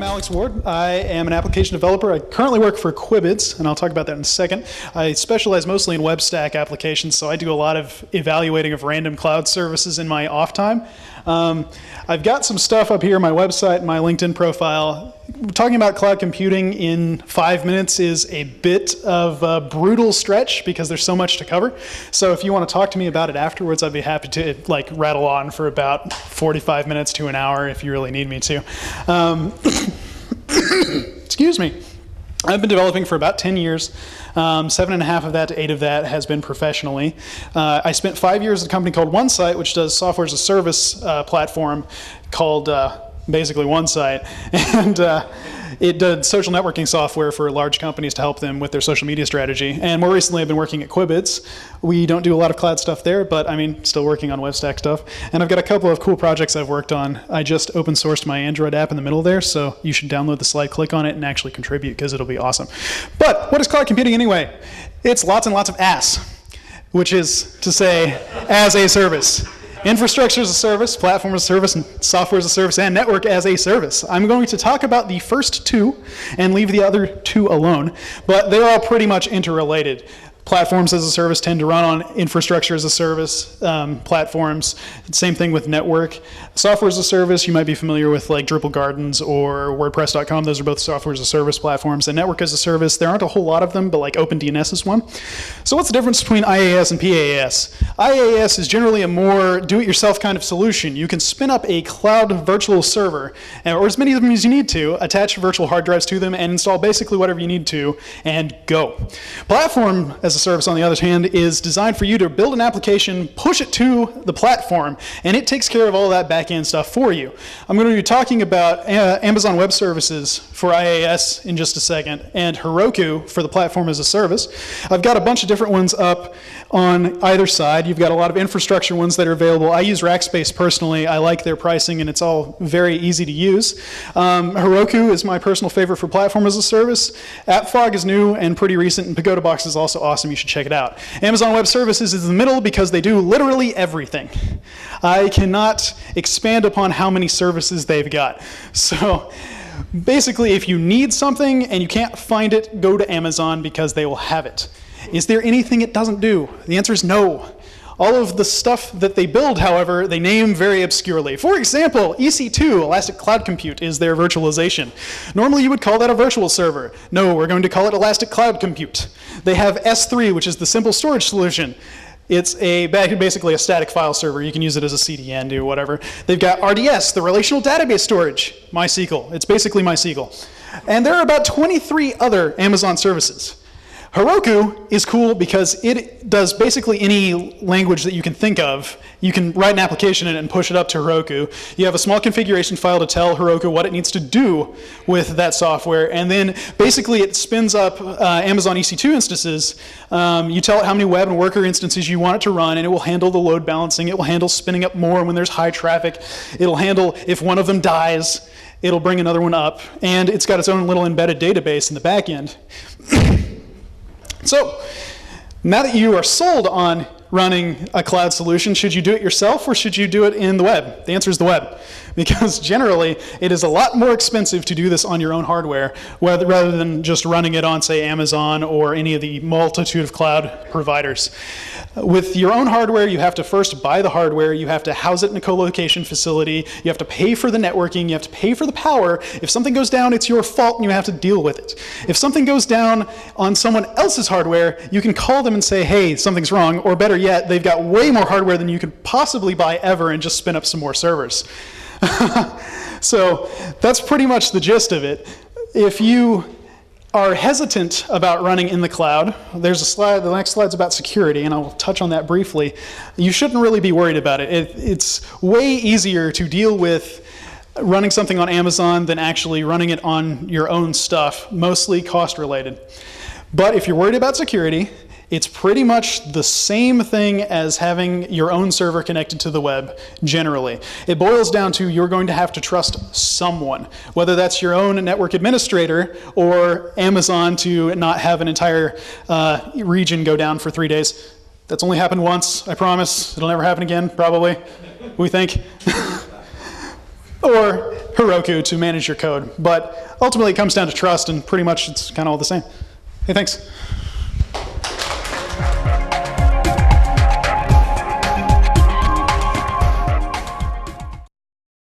I'm Alex Ward. I am an application developer. I currently work for Quibids, and I'll talk about that in a second. I specialize mostly in web stack applications, so I do a lot of evaluating of random cloud services in my off time. I've got some stuff up here on my website and my LinkedIn profile. Talking about cloud computing in 5 minutes is a bit of a brutal stretch because there's so much to cover. So if you want to talk to me about it afterwards, I'd be happy to rattle on for about 45 minutes to an hour if you really need me to. Excuse me. I've been developing for about 10 years. 7.5 of that to 8 of that has been professionally. I spent 5 years at a company called OneSite, which does software as a service platform called basically OneSite. And it did social networking software for large companies to help them with their social media strategy. And more recently, I've been working at Quibids. We don't do a lot of cloud stuff there, but I mean, still working on WebStack stuff. And I've got a couple of cool projects I've worked on. I just open sourced my Android app in the middle there, so you should download the slide, click on it, and actually contribute because it'll be awesome. But what is cloud computing anyway? It's lots and lots of AS, which is to say, as a service. Infrastructure as a service, platform as a service, and software as a service, and network as a service. I'm going to talk about the first two and leave the other two alone, but they're all pretty much interrelated. Platforms as a service tend to run on infrastructure as a service platforms. Same thing with network. Software as a service, you might be familiar with like Drupal Gardens or WordPress.com. Those are both software as a service platforms. And network as a service, there aren't a whole lot of them, but like OpenDNS is one. So what's the difference between IaaS and PaaS? IaaS is generally a more do-it-yourself kind of solution. You can spin up a cloud virtual server, or as many of them as you need to, attach virtual hard drives to them, and install basically whatever you need to, and go. Platform as a service, on the other hand, is designed for you to build an application, push it to the platform, and it takes care of all that back-end stuff for you. I'm going to be talking about Amazon Web Services for IaaS in just a second, and Heroku for the platform as a service. I've got a bunch of different ones up on either side. You've got a lot of infrastructure ones that are available. I use Rackspace personally. I like their pricing, and it's all very easy to use. Heroku is my personal favorite for platform as a service. AppFog is new and pretty recent, and PagodaBox is also awesome. You should check it out. Amazon Web Services is in the middle because they do literally everything. I cannot expand upon how many services they've got. So basically, if you need something and you can't find it, go to Amazon because they will have it. Is there anything it doesn't do? The answer is no. All of the stuff that they build, however, they name very obscurely. For example, EC2, Elastic Cloud Compute, is their virtualization. Normally you would call that a virtual server. No, we're going to call it Elastic Cloud Compute. They have S3, which is the simple storage solution. It's basically a static file server. You can use it as a CDN, do whatever. They've got RDS, the relational database storage, MySQL. It's basically MySQL. And there are about 23 other Amazon services. Heroku is cool because it does basically any language that you can think of. You can write an application in it and push it up to Heroku. You have a small configuration file to tell Heroku what it needs to do with that software, and then basically it spins up Amazon EC2 instances. You tell it how many web and worker instances you want it to run, and it will handle the load balancing. It will handle spinning up more when there's high traffic. It'll handle if one of them dies, it'll bring another one up, and it's got its own little embedded database in the back end. So, now that you are sold on running a cloud solution, should you do it yourself or should you do it in the web? The answer is the web, because generally it is a lot more expensive to do this on your own hardware rather than just running it on, say, Amazon or any of the multitude of cloud providers. With your own hardware, you have to first buy the hardware, you have to house it in a co-location facility, you have to pay for the networking, you have to pay for the power. If something goes down, it's your fault and you have to deal with it. If something goes down on someone else's hardware, you can call them and say, hey, something's wrong, or better yet, they've got way more hardware than you could possibly buy ever and just spin up some more servers. So that's pretty much the gist of it. If you are hesitant about running in the cloud, there's a slide, the next slide's about security, and I'll touch on that briefly. You shouldn't really be worried about it. It's way easier to deal with running something on Amazon than actually running it on your own stuff, mostly cost related. But if you're worried about security, it's pretty much the same thing as having your own server connected to the web, generally. It boils down to you're going to have to trust someone, whether that's your own network administrator or Amazon to not have an entire region go down for 3 days. That's only happened once, I promise. It'll never happen again, probably, we think. Or Heroku to manage your code. But ultimately, it comes down to trust, and pretty much it's kind of all the same. Hey, thanks.